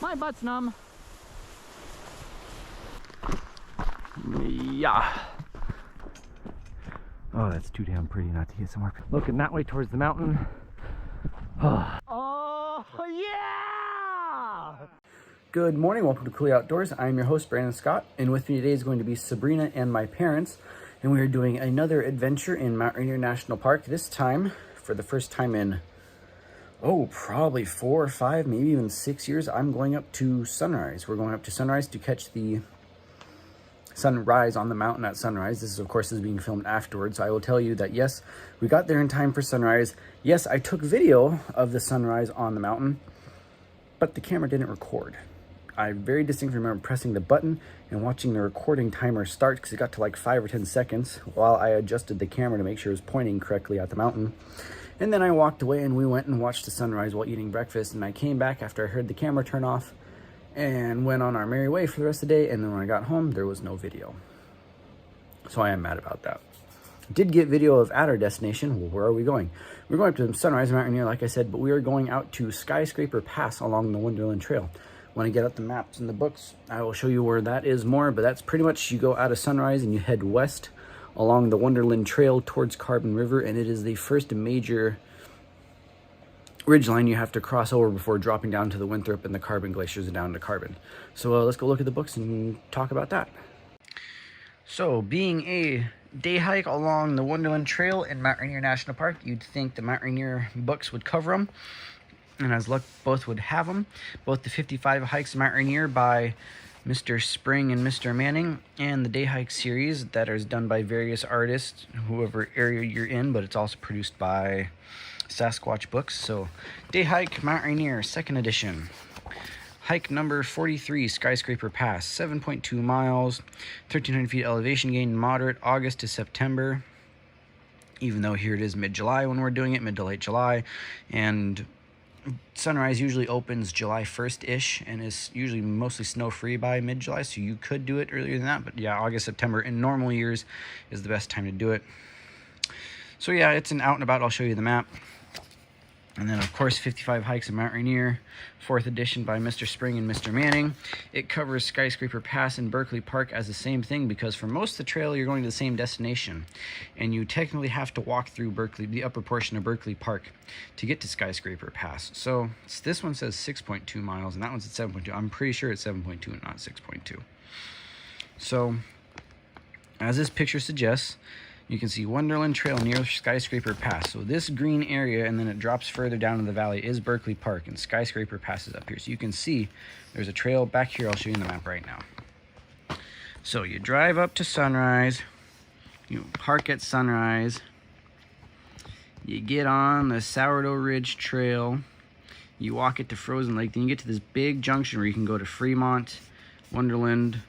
My butt's numb. Yeah. Oh, that's too damn pretty not to get somewhere. Looking that way towards the mountain. Oh, yeah! Good morning, welcome to Cooley Outdoors. I'm your host, Brandon Scott, and with me today is going to be Sabrina and my parents, and we are doing another adventure in Mount Rainier National Park. This time, for the first time in, probably 4 or 5, maybe even 6 years, I'm going up to Sunrise. We're going up to Sunrise to catch the sunrise on the mountain at sunrise. This is, of course, is being filmed afterwards. So I will tell you that, yes, we got there in time for sunrise. Yes, I took video of the sunrise on the mountain, but the camera didn't record. I very distinctly remember pressing the button and watching the recording timer start because it got to like 5 or 10 seconds while I adjusted the camera to make sure it was pointing correctly at the mountain. And then I walked away and we went and watched the sunrise while eating breakfast. And I came back after I heard the camera turn off and went on our merry way for the rest of the day. And then when I got home, there was no video. So I am mad about that. Did get video of at our destination. Well, where are we going? We're going up to Sunrise Mount Rainier, like I said, but we are going out to Skyscraper Pass along the Wonderland Trail. When I get out the maps and the books, I will show you where that is more, but that's pretty much, you go out of Sunrise and you head west along the Wonderland Trail towards Carbon River, and it is the first major ridgeline you have to cross over before dropping down to the Winthrop and the Carbon Glaciers and down to Carbon. So let's go look at the books and talk about that. So, being a day hike along the Wonderland Trail in Mount Rainier National Park, you'd think the Mount Rainier books would cover them, and as luck, both would have them. Both the 55 Hikes Mount Rainier by Mr. Spring and Mr. Manning, and the Day Hike series that is done by various artists, whoever area you're in, but it's also produced by Sasquatch Books. So, Day Hike Mount Rainier, 2nd edition. Hike number 43, Skyscraper Pass, 7.2 miles, 1,300 feet elevation gain, moderate, August to September. Even though here it is mid-July when we're doing it, mid to late July, and sunrise usually opens July 1st-ish and is usually mostly snow-free by mid-July, so you could do it earlier than that, but yeah, August, September in normal years is the best time to do it. So yeah, it's an out and about. I'll show you the map. And then, of course, 55 Hikes in Mount Rainier, 4th edition by Mr. Spring and Mr. Manning. It covers Skyscraper Pass and Berkeley Park as the same thing, because for most of the trail, you're going to the same destination. And you technically have to walk through Berkeley, the upper portion of Berkeley Park, to get to Skyscraper Pass. So this one says 6.2 miles, and that one's at 7.2. I'm pretty sure it's 7.2 and not 6.2. So, as this picture suggests, you can see Wonderland Trail near Skyscraper Pass. So this green area, and then it drops further down in the valley, is Berkeley Park, and Skyscraper Pass is up here. So you can see there's a trail back here. I'll show you the map right now. So you drive up to Sunrise, you park at Sunrise, you get on the Sourdough Ridge Trail, you walk it to Frozen Lake, then you get to this big junction where you can go to Fremont, Wonderland,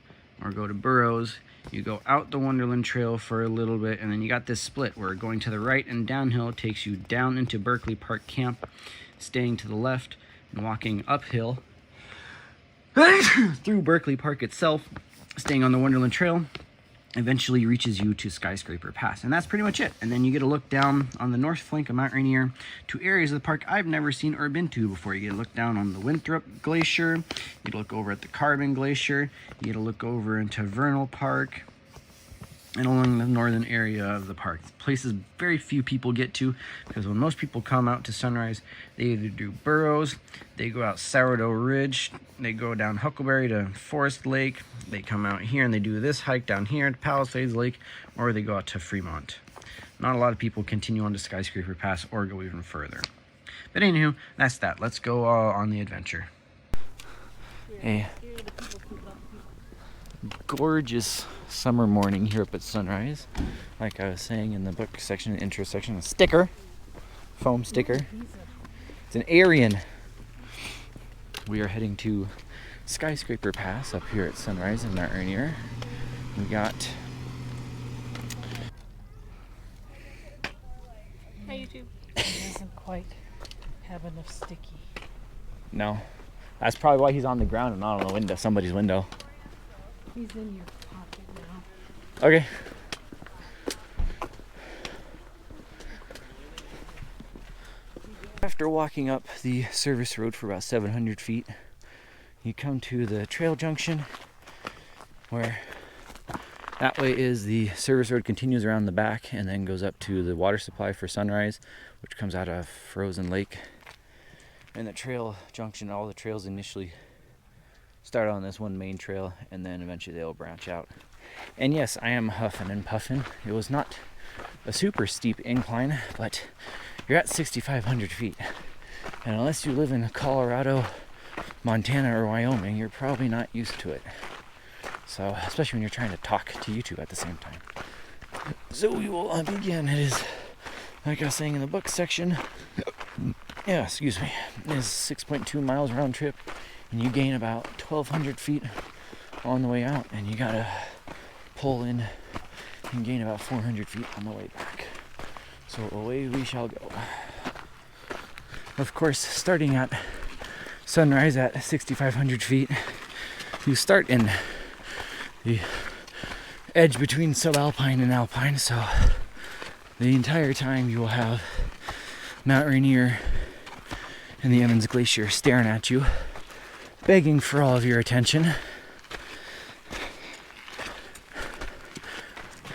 or go to Burroughs. You go out the Wonderland Trail for a little bit, and then you got this split where going to the right and downhill takes you down into Berkeley Park Camp, staying to the left and walking uphill through Berkeley Park itself, staying on the Wonderland Trail, eventually reaches you to Skyscraper Pass. And that's pretty much it. And then you get a look down on the north flank of Mount Rainier to areas of the park I've never seen or been to before. You get a look down on the Winthrop Glacier, you get a look over at the Carbon Glacier, you get a look over into Vernal Park, and along the northern area of the park. Places very few people get to, because when most people come out to Sunrise, they either do Burroughs, they go out Sourdough Ridge, they go down Huckleberry to Forest Lake, they come out here and they do this hike down here at Palisades Lake, or they go out to Fremont. Not a lot of people continue on to Skyscraper Pass or go even further. But anywho, that's that. Let's go on the adventure. Hey. Gorgeous summer morning here up at Sunrise. Like I was saying in the book section, the intro section, a sticker, foam sticker. It's an Aryan. We are heading to Skyscraper Pass up here at Sunrise in Mount Rainier. We got... Hi, YouTube. It doesn't quite have enough sticky. No. That's probably why he's on the ground and not on the window, somebody's window. He's in your pocket now. Okay. After walking up the service road for about 700 feet, you come to the trail junction, where that way is the service road continues around the back and then goes up to the water supply for Sunrise, which comes out of Frozen Lake. And the trail junction, all the trails initially start on this one main trail, and then eventually they'll branch out. And yes, I am huffing and puffing. It was not a super steep incline, but you're at 6,500 feet. And unless you live in Colorado, Montana, or Wyoming, you're probably not used to it. So, especially when you're trying to talk to YouTube at the same time. So we will begin. It is, like I was saying in the book section, yeah, excuse me, it is 6.2 miles round trip, and you gain about 1,200 feet on the way out, and you gotta pull in and gain about 400 feet on the way back. So away we shall go. Of course, starting at Sunrise at 6,500 feet, you start in the edge between subalpine and alpine, so the entire time you will have Mount Rainier and the Emmons Glacier staring at you, begging for all of your attention.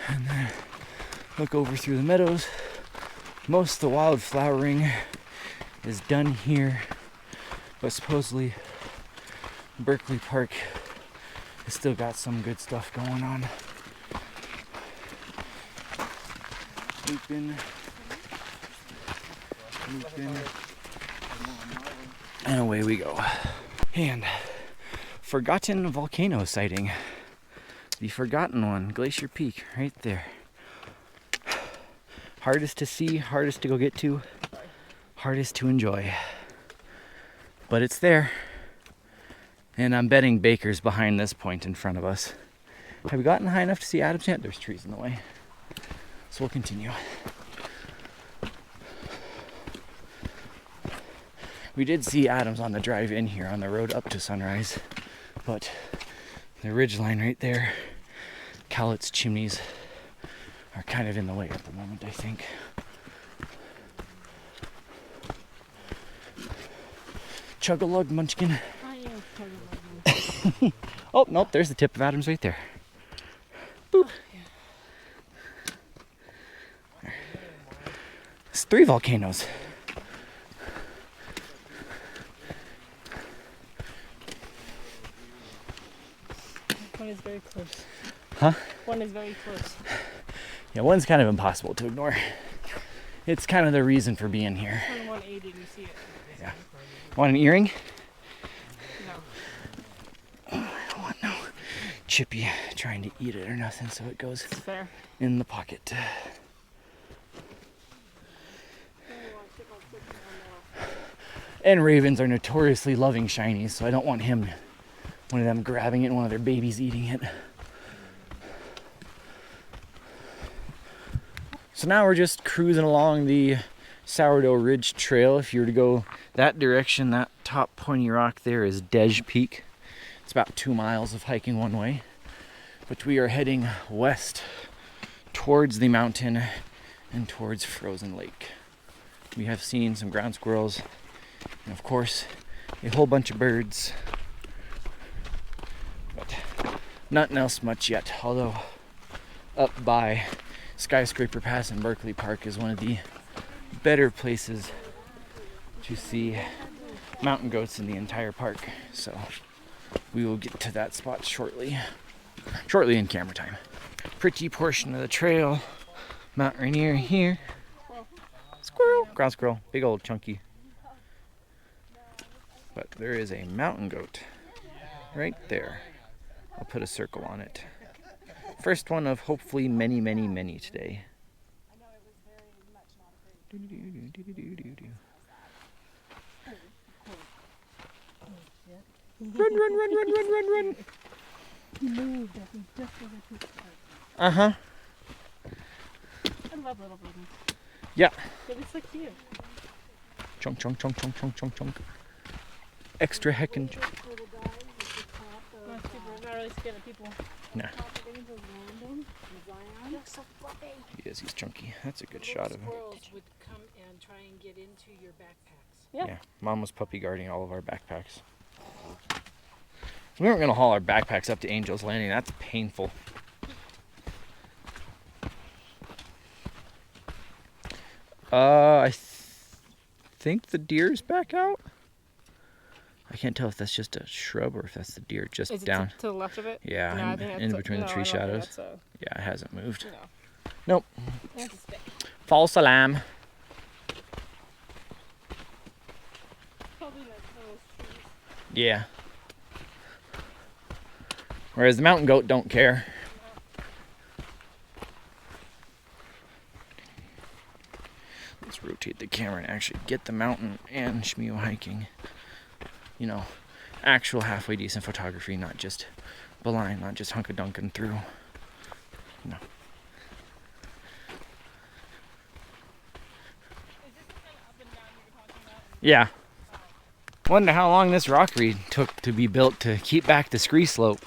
And then look over through the meadows. Most of the wildflowering is done here, but supposedly Berkeley Park has still got some good stuff going on. Looping. And away we go. And forgotten volcano sighting. The forgotten one, Glacier Peak, right there. Hardest to see, hardest to go get to, hardest to enjoy. But it's there. And I'm betting Baker's behind this point in front of us. Have we gotten high enough to see Adams yet? There's trees in the way. So we'll continue. We did see Adams on the drive in here on the road up to Sunrise, but the ridgeline right there, Cowlitz chimneys, are kind of in the way at the moment, I think. Chug-a-lug, munchkin. I am chug-a-lugging. Oh, nope, there's the tip of Adams right there. Boop. It's 3 volcanoes. One is very close. Huh? One is very close. Yeah, one's kind of impossible to ignore. It's kind of the reason for being here. On 180, you see it. Yeah. Want an earring? No. I don't want no Chippy trying to eat it or nothing, so it goes It's fair. in the pocket. And ravens are notoriously loving shinies, so I don't want him, one of them grabbing it and one of their babies eating it. So now we're just cruising along the Sourdough Ridge Trail. If you were to go that direction, that top pointy rock there is Dej Peak. It's about 2 miles of hiking one way. But we are heading west towards the mountain and towards Frozen Lake. We have seen some ground squirrels and of course a whole bunch of birds. But nothing else much yet, although up by Skyscraper Pass in Berkeley Park is one of the better places to see mountain goats in the entire park. So we will get to that spot shortly in camera time. Pretty portion of the trail, Mount Rainier here. Squirrel, ground squirrel, big old chunky. But there is a mountain goat right there. I'll put a circle on it. First one of hopefully many, many, many today. Run. He moved, I think, just as I took part. Uh-huh. I love little babies. Yeah. They're so cute. Chunk. Extra heckin'. Not really scared of people. Nah. You're so fluffy. He is, he's chunky. That's a good shot of him. Squirrels would come and try and get into your backpacks. Yeah. Mom was puppy guarding all of our backpacks. So we weren't going to haul our backpacks up to Angel's Landing. That's painful. I think the deer's back out. I can't tell if that's just a shrub or if that's the deer just Is it down. to the left of it? Yeah, No, I think in that's between the tree shadows. Yeah, it hasn't moved. No. Nope. That's a stick. False alarm. Probably like those trees. Yeah. Whereas the mountain goat don't care. Let's rotate the camera and actually get the mountain and Shmeo hiking. You know, actual halfway decent photography, not just blind, not just hunka-dunking through. No. Yeah. Wonder how long this rockery took to be built to keep back the scree slope.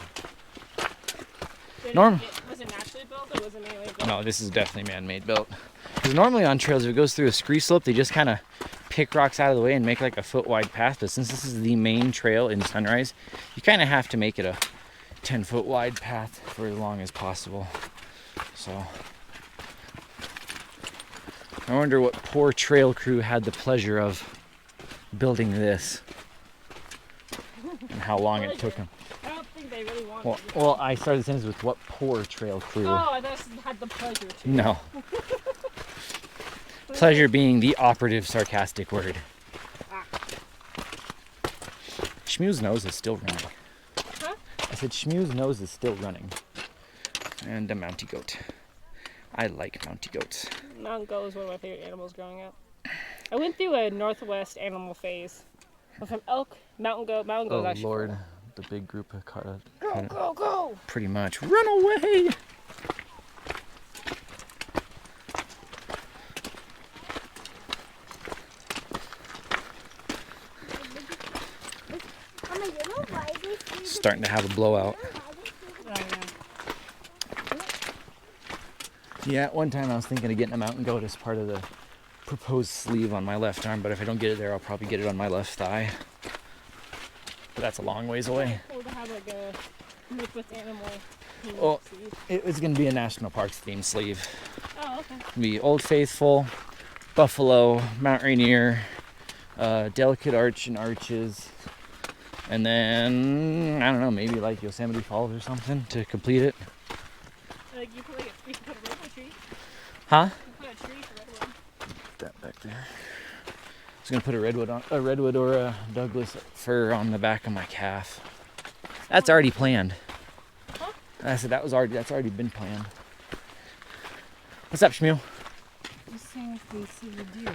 Was it naturally built or was it man-made built? No, this is definitely man-made built. Because normally on trails, if it goes through a scree slope, they just kind of pick rocks out of the way and make like a foot-wide path. But since this is the main trail in Sunrise, you kind of have to make it a 10-foot wide path for as long as possible. So I wonder what poor trail crew had the pleasure of building this and how long it took them. I don't think they really wanted it. Well, I started the sentence with what poor trail crew. Oh, I just had the pleasure to. No. Pleasure being the operative sarcastic word. Shmew's nose is still running. Huh? I said Shmew's nose is still running. And a mountie goat. I like mountie goats. Mountain goat was one of my favorite animals growing up. I went through a Northwest animal phase. Went from elk, mountain goat. Mountain goat was actually Lord, cool. the big group of Go! pretty much. Run away! Starting to have a blowout. Oh, yeah. Yeah, one time I was thinking of getting a mountain goat as part of the proposed sleeve on my left arm, but if I don't get it there, I'll probably get it on my left thigh. But that's a long ways away. Cool to have like a Northwest animal. Oh, sleeve. it's going to be a National Parks themed sleeve. Oh, okay. It'll be Old Faithful, Buffalo, Mount Rainier, Delicate Arch and Arches, and then, I don't know, maybe like Yosemite Falls or something to complete it. Like you can put a redwood tree. Huh? You can put a tree for redwood. That back there. I was gonna put a redwood or a Douglas fir on the back of my calf. That's already planned. Huh? I said that's already been planned. What's up, Shmew? Just seeing if we see the deer.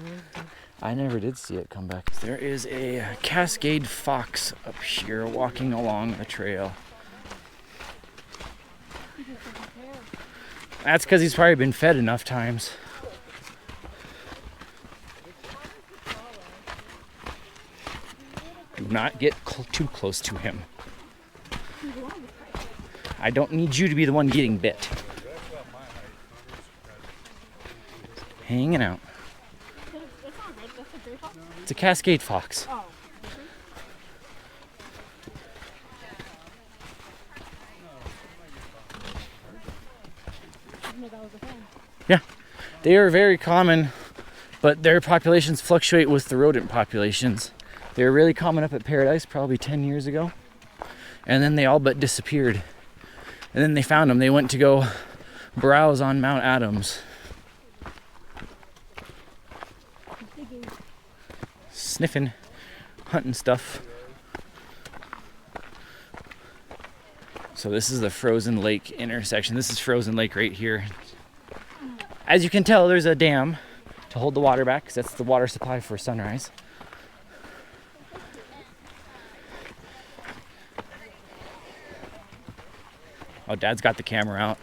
I never did see it come back. There is a cascade fox up here walking along the trail. That's because he's probably been fed enough times. Do not get too close to him. I don't need you to be the one getting bit. Hanging out. That's not red. That's a gray fox. It's a cascade fox. Oh. I didn't know that was a thing. Yeah, they are very common, but their populations fluctuate with the rodent populations. They were really common up at Paradise probably 10 years ago, and then they all but disappeared. And then they found them. They went to go browse on Mount Adams. Sniffing, hunting stuff. So this is the Frozen Lake intersection. This is Frozen Lake right here. As you can tell, there's a dam to hold the water back, because that's the water supply for Sunrise. Oh, Dad's got the camera out.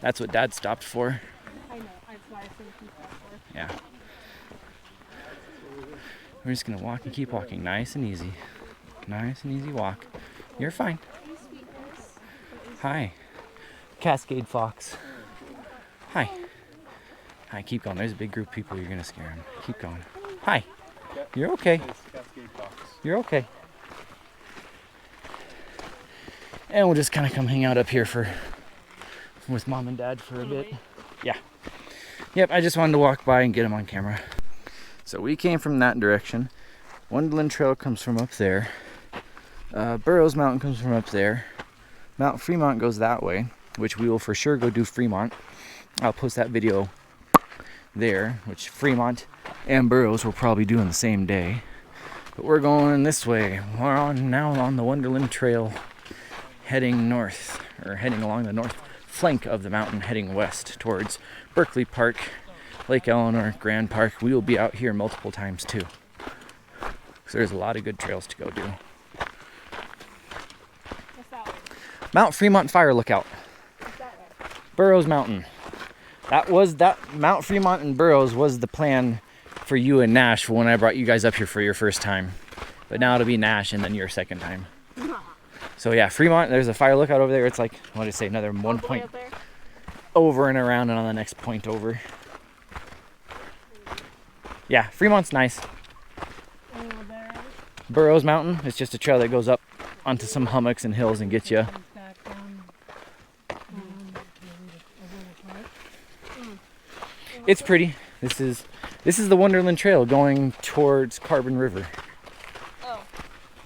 That's what Dad stopped for. I know. That's why I said keep that for. Yeah. We're just gonna walk and keep walking. Nice and easy. Nice and easy walk. You're fine. Hi. Cascade fox. Hi. Hi, keep going. There's a big group of people. You're gonna scare them. Keep going. Hi. You're okay. You're okay. And we'll just kind of come hang out up here with Mom and Dad for a bit. Yeah. Yep, I just wanted to walk by and get them on camera. So we came from that direction. Wonderland Trail comes from up there. Burroughs Mountain comes from up there. Mount Fremont goes that way, which we will for sure go do Fremont. I'll post that video there, which Fremont and Burroughs will probably do on the same day. But we're going this way. We're now on the Wonderland Trail, heading north, or heading along the north flank of the mountain, heading west towards Berkeley Park, Lake Eleanor, Grand Park. We will be out here multiple times too. So there's a lot of good trails to go do. What's that way? Mount Fremont Fire Lookout. What's that way? Burroughs Mountain. That Mount Fremont and Burroughs was the plan for you and Nash when I brought you guys up here for your first time. But now it'll be Nash and then your second time. So yeah, Fremont, there's a fire lookout over there. It's like, what did I say, another 1 point over and around and on the next point over. Yeah, Fremont's nice. Burroughs Mountain, it's just a trail that goes up onto some hummocks and hills and gets you. It's pretty. This is the Wonderland Trail going towards Carbon River. Oh.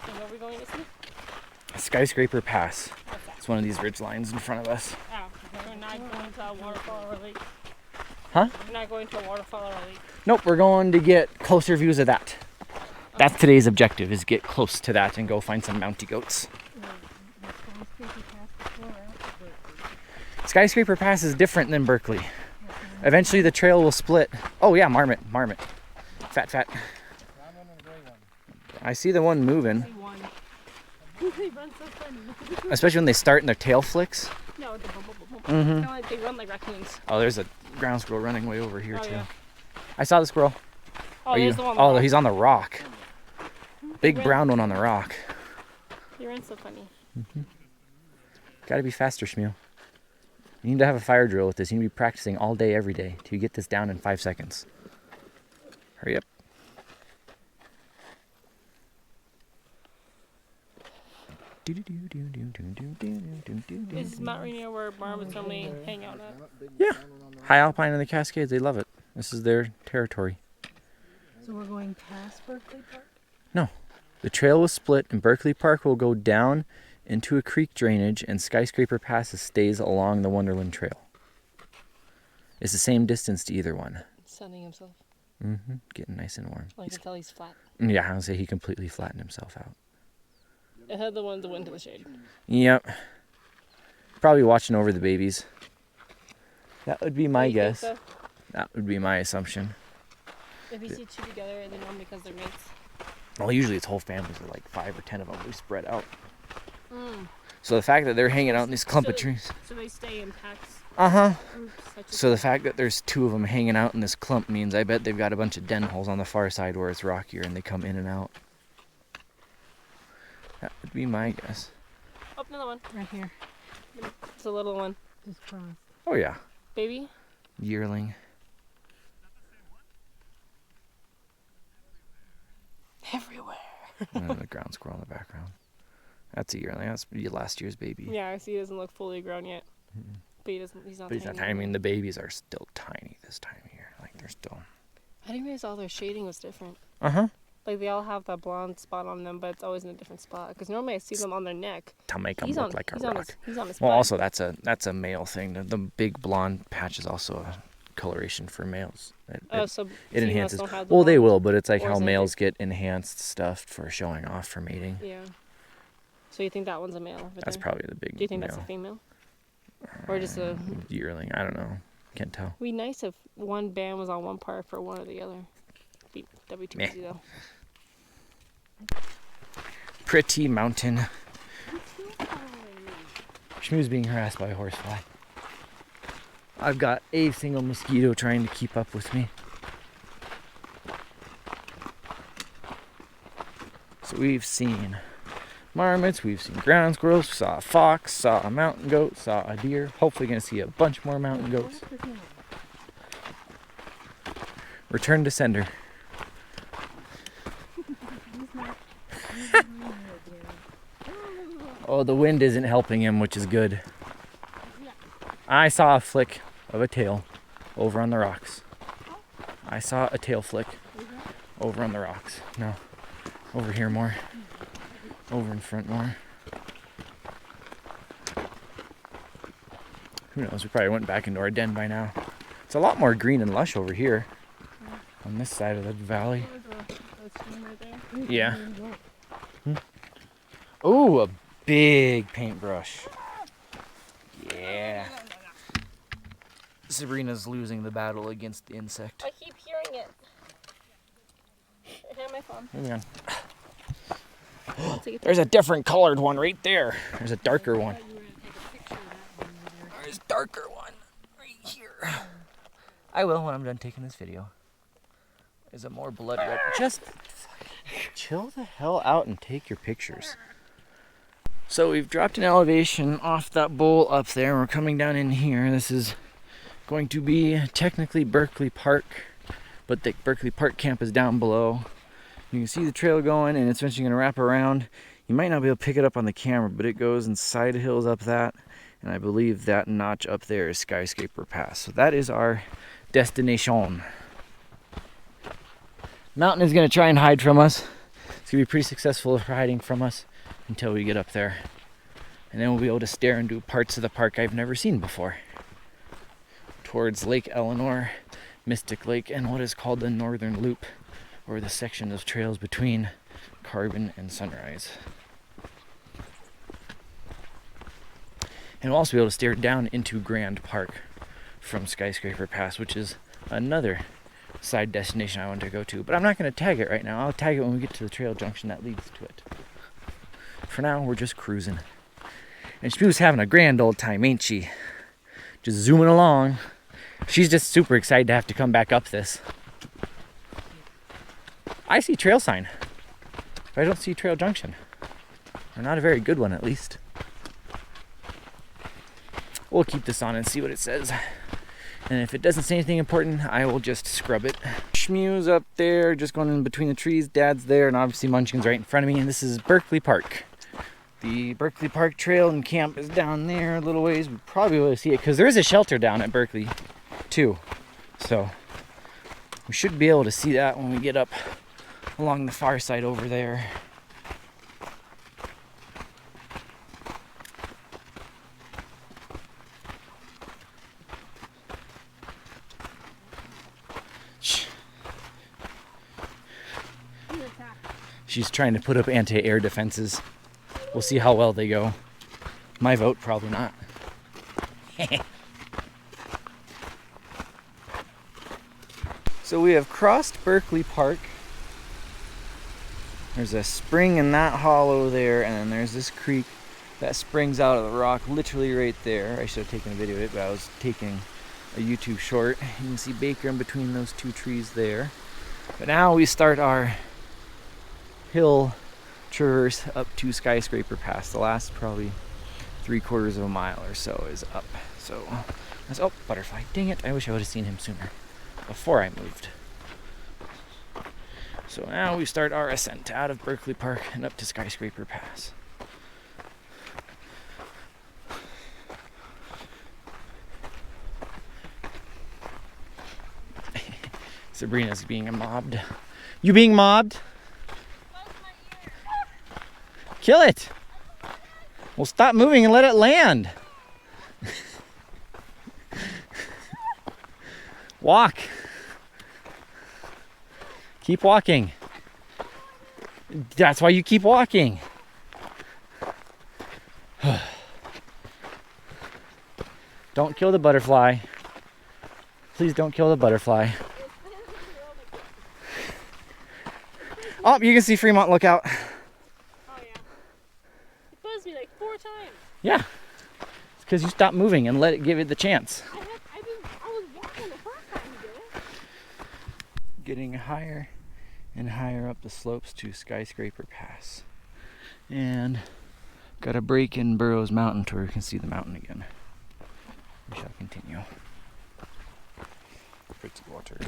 So where are we going to see? Skyscraper Pass. What's that? It's one of these ridge lines in front of us. Oh, we're not going to a waterfall or a lake. Huh? We're not going to a waterfall or a lake. Nope, we're going to get closer views of that. That's today's objective, is get close to that and go find some mounty goats. Skyscraper Pass is different than Berkeley. Eventually the trail will split. Oh yeah, marmot. Fat. I see the one moving. They run so funny. Especially when they start and their tail flicks. No, it's a boom, boom, boom, boom. Mm-hmm. Kinda like they run like raccoons. Oh, there's a ground squirrel running way over here too. Yeah. I saw the squirrel. Oh, there's the one. Oh, he's on the rock. Big ran- brown one on the rock. He ran so funny. Gotta be faster, Shmuel. You need to have a fire drill with this. You need to be practicing all day, every day, till you get this down in 5 seconds. Hurry up. Is Mount Rainier where marmots normally hang out at? Yeah. High Alpine and the Cascades, they love it. This is their territory. So we're going past Berkeley Park? No. The trail will split and Berkeley Park will go down into a creek drainage and Skyscraper Pass stays along the Wonderland Trail. It's the same distance to either one. Sunning himself. Mm-hmm. Getting nice and warm. Well, you can tell he's flat. Yeah, I would say he completely flattened himself out. I had the ones that went to the shade. Yep. Probably watching over the babies. That would be my You think guess. so? That would be my assumption. If you see two together, they know because they're mates. Well, usually it's whole families of like 5 or 10 of them. We spread out. So the fact that they're hanging out in this clump of trees. So they stay in packs. Uh-huh. Groups, such as So the fact that there's 2 of them hanging out in this clump means I bet they've got a bunch of den holes on the far side where it's rockier and they come in and out. That would be my guess. Oh, another one. Right here. It's a little one. Just cross. Oh yeah. Baby? Yearling. Everywhere. And then the ground squirrel in the background. That's a yearling. That's last year's baby. Yeah, I see he doesn't look fully grown yet. But he's not But he's not tiny. tiny. I mean, the babies are still tiny this time of year. Like, they're still... I didn't realize all their shading was different. Uh-huh. Like, they all have that blonde spot on them, but it's always in a different spot. Because normally I see them on their neck. To make them He's look on, like a he's rock. on his, he's on his Well, butt. also, that's a male thing. The big blonde patch is also a coloration for males. Oh, so It females enhances. don't have the Well, they blonde? will, but it's like Or how is it- males get enhanced stuff for showing off for mating. Yeah. So you think that one's a male over That's there? probably the big Do you think male. that's a female? Or just a... Yearling. I don't know. Can't tell. It'd be nice if one band was on one park for one or the other. That'd be too Meh. easy, though. Pretty mountain. Shmoo's being harassed by a horsefly. I've got a single mosquito trying to keep up with me. So we've seen marmots, we've seen ground squirrels, saw a fox, saw a mountain goat, saw a deer. Hopefully gonna see a bunch more mountain goats. Return to sender. Oh, the wind isn't helping him, which is good. I saw a flick of a tail over on the rocks. I saw a tail flick over on the rocks. No, over here more. Over in front more. Who knows? We probably went back into our den by now. It's a lot more green and lush over here on this side of the valley. Yeah. Oh, a big paintbrush. Yeah. Sabrina's losing the battle against the insect. I keep hearing it. I have my phone. Hang on. There's a different colored one right there. There's a darker one. There's a darker one right here. I will when I'm done taking this video. There's a more blood red. Just chill the hell out and take your pictures. So we've dropped an elevation off that bowl up there. We're coming down in here. This is going to be technically Berkeley Park, but the Berkeley Park camp is down below. You can see the trail going, and it's eventually going to wrap around. You might not be able to pick it up on the camera, but it goes inside hills up that, and I believe that notch up there is Skyscraper Pass. So that is our destination. Mountain is going to try and hide from us. It's going to be pretty successful at hiding from us until we get up there. And then we'll be able to stare into parts of the park I've never seen before. Towards Lake Eleanor, Mystic Lake, and what is called the Northern Loop, or the section of trails between Carbon and Sunrise. And we'll also be able to stare down into Grand Park from Skyscraper Pass, which is another side destination I want to go to. But I'm not going to tag it right now. I'll tag it when we get to the trail junction that leads to it. For now, we're just cruising. And Spew's having a grand old time, ain't she? Just zooming along. She's just super excited to have to come back up this. I see trail sign, but I don't see trail junction. Or not a very good one, at least. We'll keep this on and see what it says. And if it doesn't say anything important, I will just scrub it. Shmew's up there, just going in between the trees. Dad's there, and obviously Munchkin's right in front of me. And this is Berkeley Park. The Berkeley Park Trail and camp is down there a little ways. We'll probably be able to see it, because there is a shelter down at Berkeley, too. So we should be able to see that when we get up along the far side over there. She's trying to put up anti-air defenses. We'll see how well they go. My vote, probably not. So we have crossed Berkeley Park. There's a spring in that hollow there, and then there's this creek that springs out of the rock literally right there. I should have taken a video of it, but I was taking a YouTube short. You can see Baker in between those two trees there. But now we start our hill traverse up to Skyscraper Pass. The last probably 3/4 of a mile or so is up. So that's, oh, butterfly. Dang it, I wish I would have seen him sooner, before I moved. So now we start our ascent out of Berkeley Park and up to Skyscraper Pass. Sabrina's being mobbed. You being mobbed? Kill it! Well, stop moving and let it land. Walk. Keep walking. That's why you keep walking. Don't kill the butterfly. Please don't kill the butterfly. Oh, you can see Fremont Lookout. Oh yeah. It buzzed me like 4 times. Yeah. It's because you stopped moving and let it give it the chance. I was walking the first time you did it. Getting higher and higher up the slopes to Skyscraper Pass. And got a break in Burroughs Mountain to where we can see the mountain again. We shall continue. Pretty water.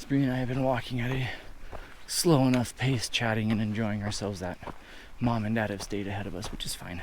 Bree and I have been walking at a slow enough pace, chatting and enjoying ourselves that Mom and Dad have stayed ahead of us, which is fine.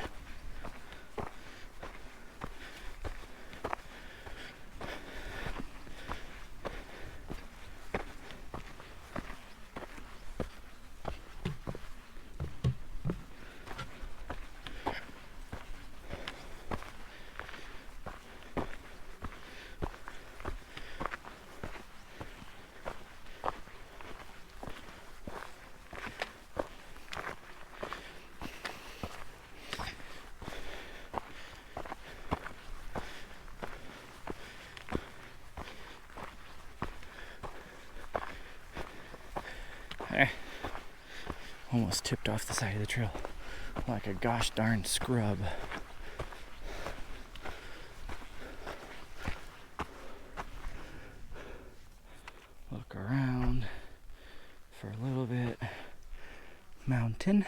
Almost tipped off the side of the trail like a gosh darn scrub. Look around for a little bit. Mountain.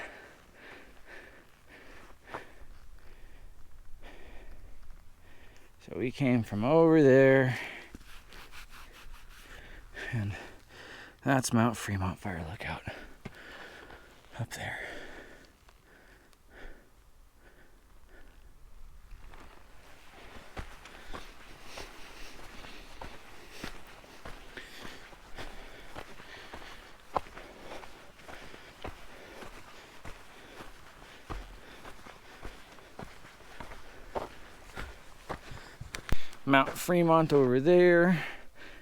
So we came from over there, and that's Mount Fremont Fire Lookout. Up there. Mount Fremont over there.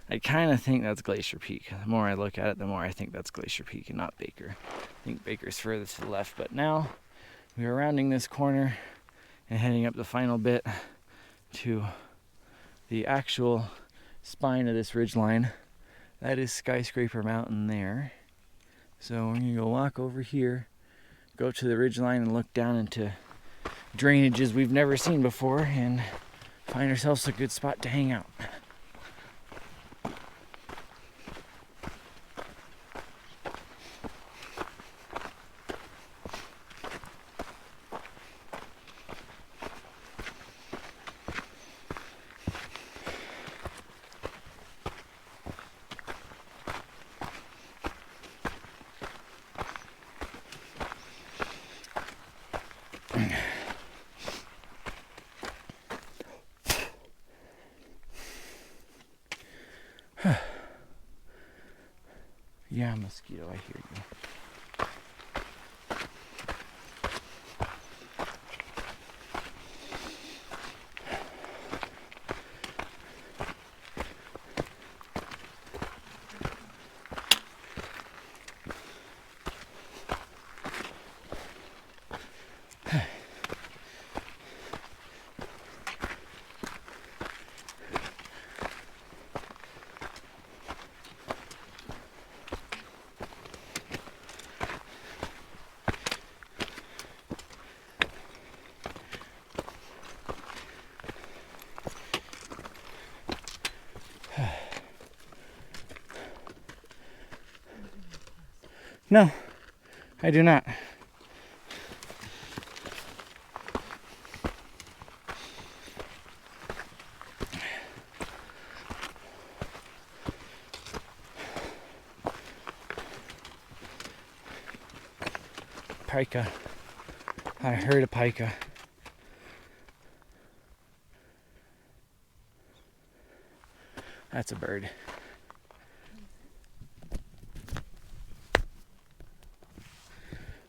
I kind of think that's Glacier Peak. The more I look at it, the more I think that's Glacier Peak and not Baker. I think Baker's further to the left, but now we are rounding this corner and heading up the final bit to the actual spine of this ridgeline. That is Skyscraper Mountain there. So we're gonna go walk over here, go to the ridgeline and look down into drainages we've never seen before and find ourselves a good spot to hang out. Yeah, mosquito, I hear you. No, I do not. Pika. I heard a pika. That's a bird.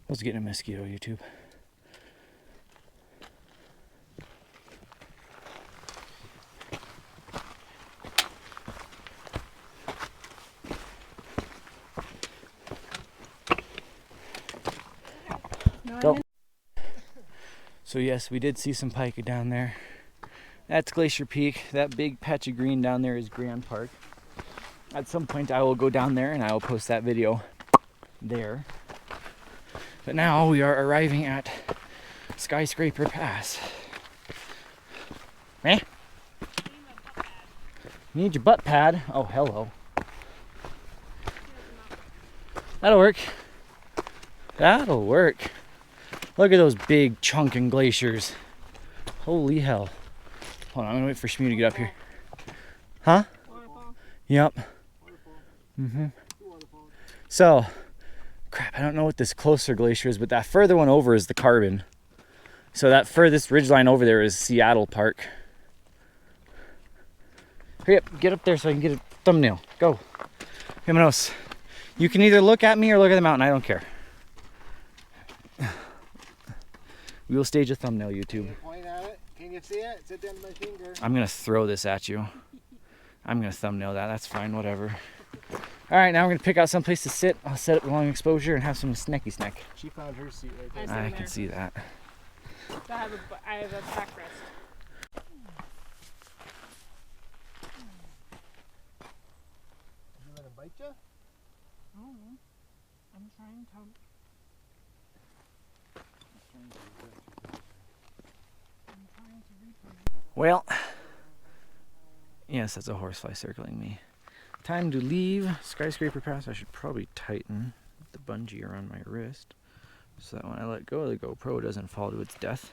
Let's get a mosquito, YouTube. Go. So yes, we did see some pika down there. That's Glacier Peak. That big patch of green down there is Grand Park. At some point I will go down there and I will post that video there. But now we are arriving at Skyscraper Pass. Eh? Need your butt pad? Oh, hello. That'll work. That'll work. Look at those big chunking glaciers. Holy hell. Hold on, I'm gonna wait for Shmew to get up here. Huh? Waterfall. Yep. So, crap, I don't know what this closer glacier is, but that further one over is the Carbon. So that furthest ridgeline over there is Seattle Park. Hurry up, get up there so I can get a thumbnail. Go. Himonos. You can either look at me or look at the mountain, I don't care. We will stage a thumbnail, YouTube. Can you point at it? Can you see it? It's at the end of my finger. I'm gonna throw this at you. I'm gonna thumbnail that, that's fine, whatever. All right, now we're gonna pick out some place to sit. I'll set up a long exposure and have some snacky snack. She found her seat right there. I I can see that. So I have a backrest. Did you let him bite you? I'm trying to. Well, yes, that's a horsefly circling me. Time to leave Skyscraper Pass. I should probably tighten the bungee around my wrist so that when I let go of the GoPro, it doesn't fall to its death.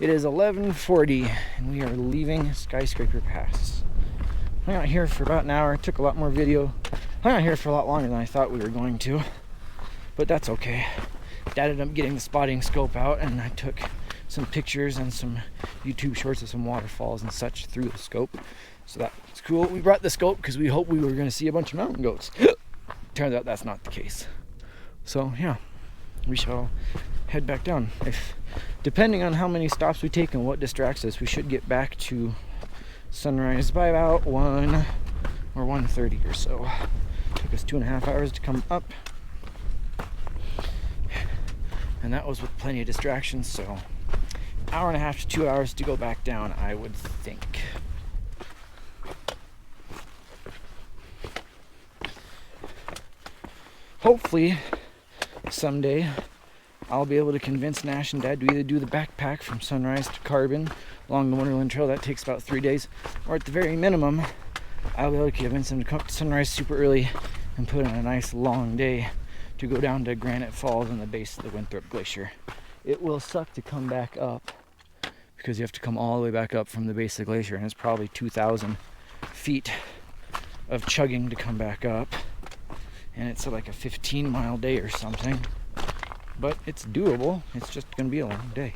It is 11:40 and we are leaving Skyscraper Pass. Hung out here for about an hour. Took a lot more video. Hung out here for a lot longer than I thought we were going to, but that's okay. Dad ended up getting the spotting scope out and I took some pictures and some YouTube shorts of some waterfalls and such through the scope. So that's cool. We brought the scope because we hoped we were going to see a bunch of mountain goats. Turns out that's not the case. So yeah, we shall head back down. If depending on how many stops we take and what distracts us, we should get back to sunrise by about 1 or 1:30 or so. Took us 2.5 hours to come up, and that was with plenty of distractions, so 1.5 to 2 hours to go back down, I would think. Hopefully someday I'll be able to convince Nash and Dad to either do the backpack from Sunrise to Carbon along the Wonderland Trail. That takes about 3 days, or at the very minimum I'll be able to convince them to come up to Sunrise super early and put in a nice long day to go down to Granite Falls on the base of the Winthrop Glacier. It will suck to come back up because you have to come all the way back up from the base of the glacier, and it's probably 2,000 feet of chugging to come back up, and it's like a 15-mile day or something, but it's doable. It's just gonna be a long day.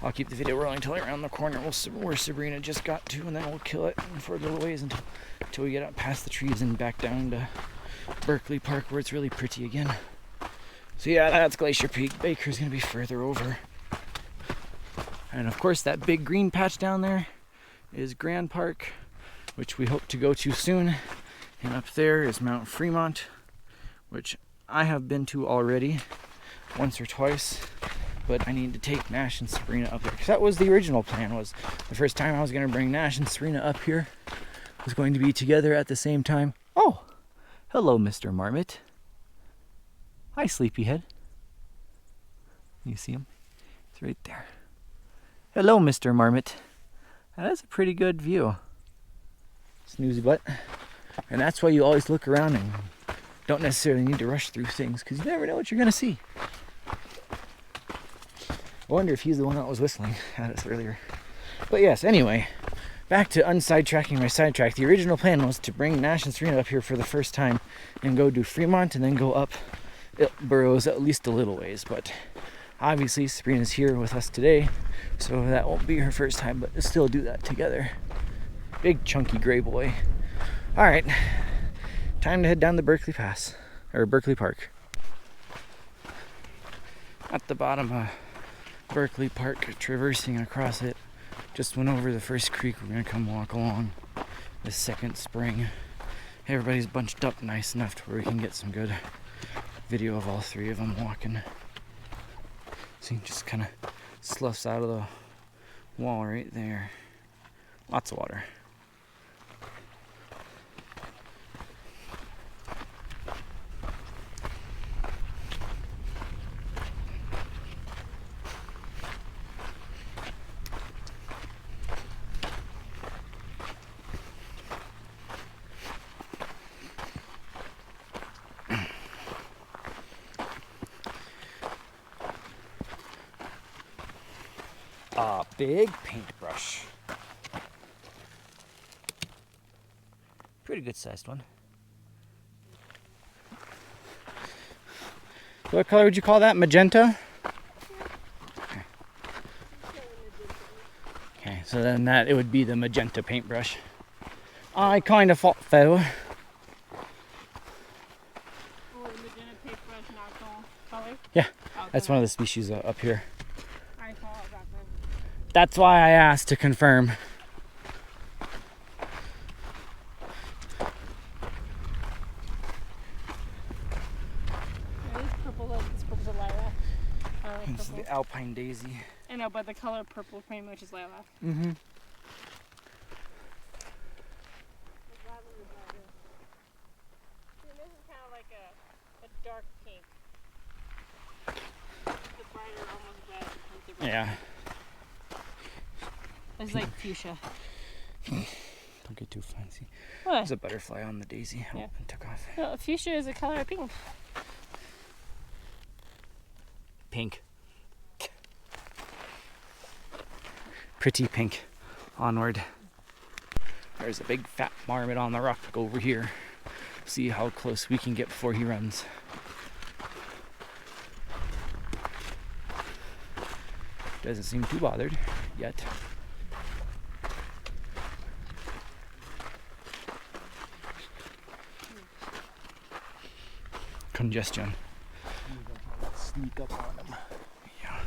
I'll keep the video rolling until around the corner where Sabrina just got to, and then we'll kill it for a little ways until we get up past the trees and back down to Berkeley Park where it's really pretty again. So yeah, that's Glacier Peak. Baker's gonna be further over. And of course that big green patch down there is Grand Park, which we hope to go to soon. And up there is Mount Fremont, which I have been to already once or twice, but I need to take Nash and Sabrina up there, because that was the original plan. Was the first time I was going to bring Nash and Sabrina up here was going to be together at the same time. Oh, hello, Mr. Marmot. Hi, Sleepyhead. You see him? He's right there. Hello, Mr. Marmot. That's a pretty good view. Snoozy butt. And that's why you always look around and don't necessarily need to rush through things, because you never know what you're going to see. I wonder if he's the one that was whistling at us earlier. But yes, anyway, back to unsidetracking my sidetrack. The original plan was to bring Nash and Serena up here for the first time and go do Fremont and then go up Burroughs at least a little ways. But obviously Sabrina's here with us today, so that won't be her first time, but still do that together. Big chunky gray boy. All right, time to head down the Berkeley Pass, or Berkeley Park. At the bottom of Berkeley Park, traversing across it, just went over the first creek. We're gonna come walk along the second spring. Everybody's bunched up nice enough to where we can get some good video of all three of them walking. So he just kind of sloughs out of the wall right there. Lots of water. A big paintbrush. Pretty good sized one. What color would you call that? Magenta? Okay, so then that it would be the magenta paintbrush. I kind of thought so. Oh, the magenta paintbrush not color? Yeah, Oh, that's one of the species up here. I thought that then. That's why I asked to confirm. Yeah, this purple's a lilac. I like It's purple. the Alpine daisy. I know, but the color purple pretty much is lilac. Mm-hmm. This is kind of like a dark pink. The brighter, almost red. with the red. Yeah. It's like fuchsia. Don't get too fancy. What? There's a butterfly on the daisy. Oh, Yeah. it took off. No, fuchsia is a color of pink. Pink. Pretty pink. Onward. There's a big fat marmot on the rock over here. See how close we can get before he runs. Doesn't seem too bothered yet. Congestion. Sneak up on them. Yeah.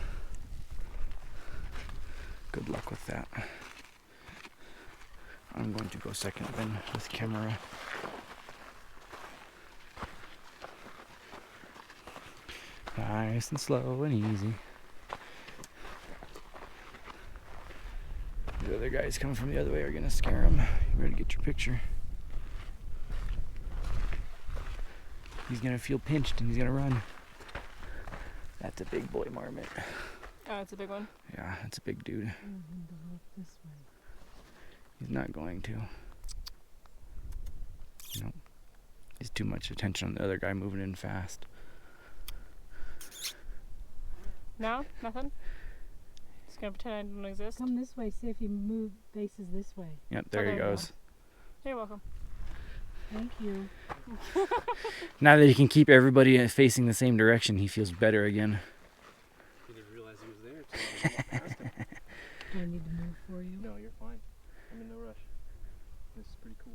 Good luck with that. I'm going to go second then with camera. Nice and slow and easy. The other guys coming from the other way are gonna scare him. You ready to get your picture? He's gonna feel pinched and he's gonna run. That's a big boy marmot. Oh, it's a big one. Yeah, that's a big dude. This way. He's not going to. Nope. He's too much attention on the other guy moving in fast. No? Nothing? Just gonna pretend I don't exist? Come this way, see if he faces this way. Yep, there Okay. he goes. You're welcome. Thank you. Now that he can keep everybody facing the same direction, he feels better again. He didn't realize he was there. So I walked past him. Do I need to move for you? No, you're fine. I'm in no rush. This is pretty cool.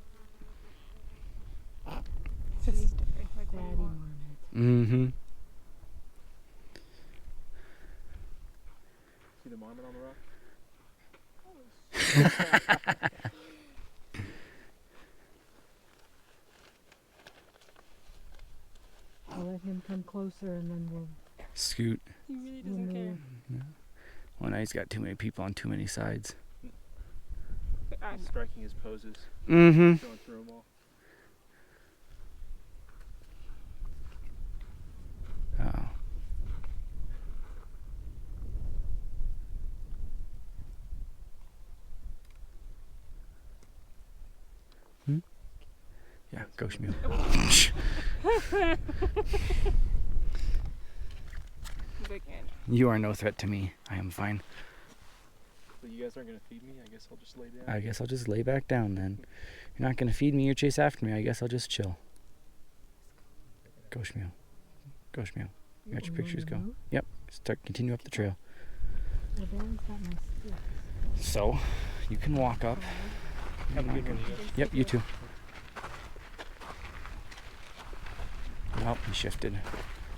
This is different. Like what do Daddy you want? marmot. Mm-hmm. See the marmot on the rock? I'll let him come closer and then we'll Scoot. He really doesn't care. Well, now he's got too many people on too many sides. He's striking his poses, Mm-hmm. going through them all. Oh. Yeah, go Shmuel. Big hand. You are no threat to me. I am fine. So you guys aren't going to feed me? I guess I'll just lay down. I guess I'll just lay back down then. You're not gonna feed me or chase after me. I guess I'll just chill. Go Shmuel. Go Shmuel. You got your pictures, go. Yep. Continue up the trail. Well, Daddy's got my stick. So, you can walk up. Have a good one, you guys. Yep, you too. Oh, he shifted. Did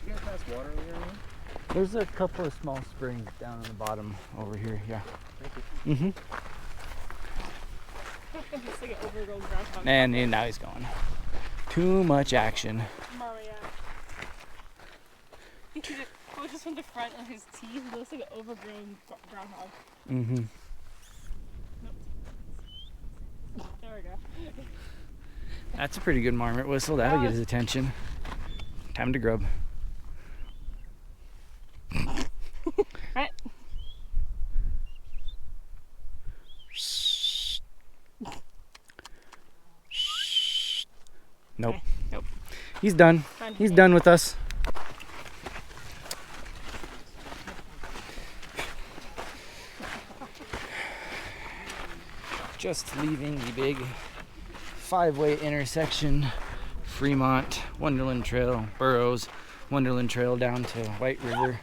you guys pass water earlier on? There's a couple of small springs down on the bottom over here, yeah. Thank you. Mm-hmm. It's like an overgrown groundhog. And now he's gone. Too much action. Maria. He just from the front of his teeth. It looks like an overgrown groundhog. Mm-hmm. There we go. That's a pretty good marmot whistle. That'll get his attention. Time to grub. Right? Nope. Okay, nope. He's done. Fine. He's done with us. Just leaving the big 5-way intersection. Fremont, Wonderland Trail, Burroughs, Wonderland Trail down to White River.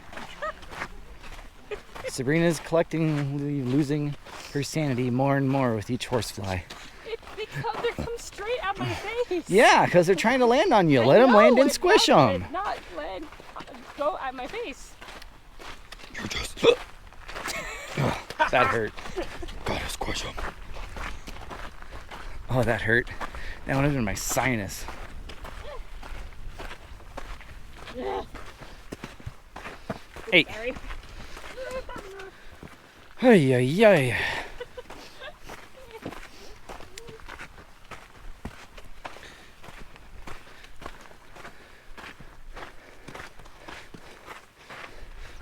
Sabrina's losing her sanity more and more with each horsefly. They come straight at my face. Yeah, because they're trying to land on you. Let them land and squish them. Not land, go at my face. You just... That hurt. Gotta squish them. Oh, that hurt. That went into my sinus. Hey. Sorry. Ay, ay, ay.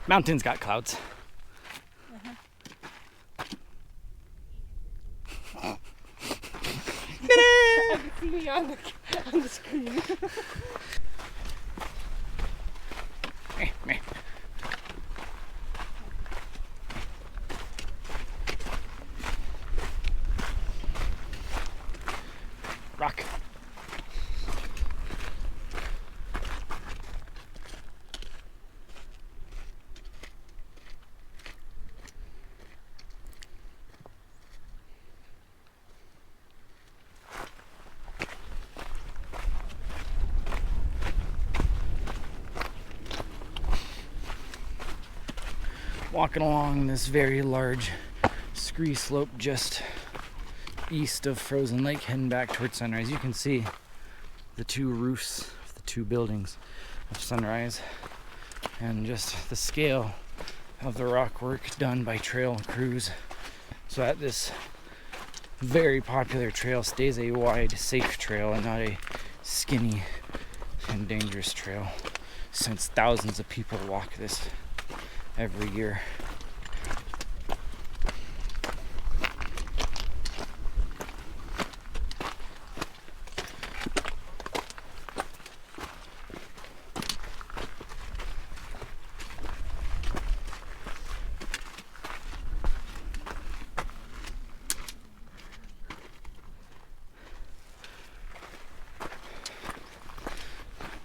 Mountains got clouds. I can see me on the screen. Rock. Walking along this very large scree slope just east of Frozen Lake, heading back towards Sunrise. You can see the two roofs of the two buildings of Sunrise and just the scale of the rock work done by trail crews so that this very popular trail stays a wide, safe trail and not a skinny and dangerous trail, since thousands of people walk this every year.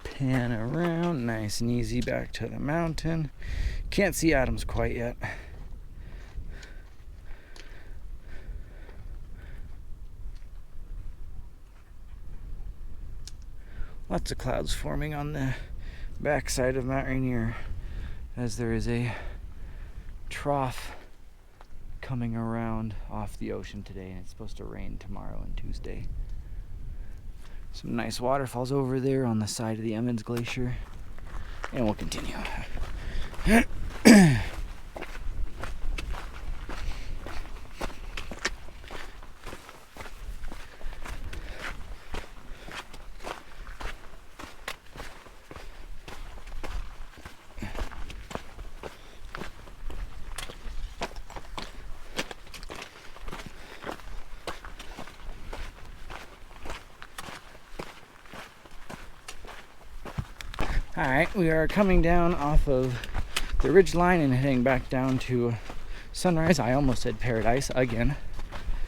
Pan around nice and easy back to the mountain. Can't see Adams quite yet. Lots of clouds forming on the backside of Mount Rainier as there is a trough coming around off the ocean today, and it's supposed to rain tomorrow and Tuesday. Some nice waterfalls over there on the side of the Emmons Glacier, and we'll continue. Alright, we are coming down off of the ridge line and heading back down to Sunrise. I almost said Paradise again,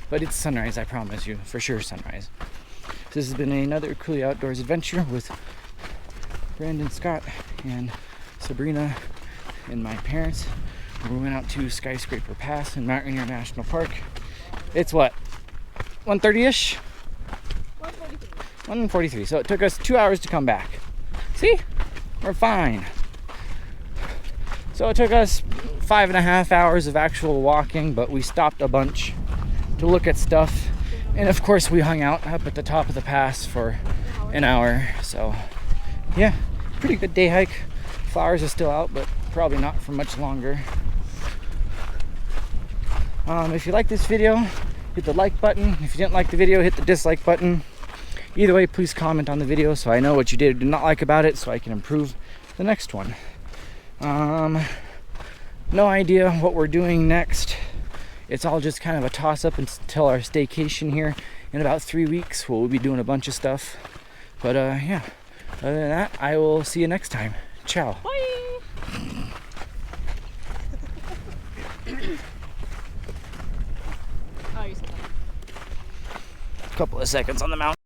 but it's Sunrise, I promise you, for sure Sunrise. This has been another Cooley Outdoors adventure with Brandon Scott and Sabrina and my parents. We went out to Skyscraper Pass in Mount Rainier National Park. It's what, 1:30ish? 1:43, so it took us 2 hours to come back. See? We're fine. So it took us 5.5 hours of actual walking, but we stopped a bunch to look at stuff. And of course we hung out up at the top of the pass for an hour. So yeah, pretty good day hike. Flowers are still out, but probably not for much longer. If you like this video, hit the like button. If you didn't like the video, hit the dislike button. Either way, please comment on the video so I know what you did or did not like about it, so I can improve the next one. No idea what we're doing next. It's all just kind of a toss-up until our staycation here in about 3 weeks. We'll be doing a bunch of stuff. But yeah, other than that, I will see you next time. Ciao. Bye! Couple of seconds on the mountain.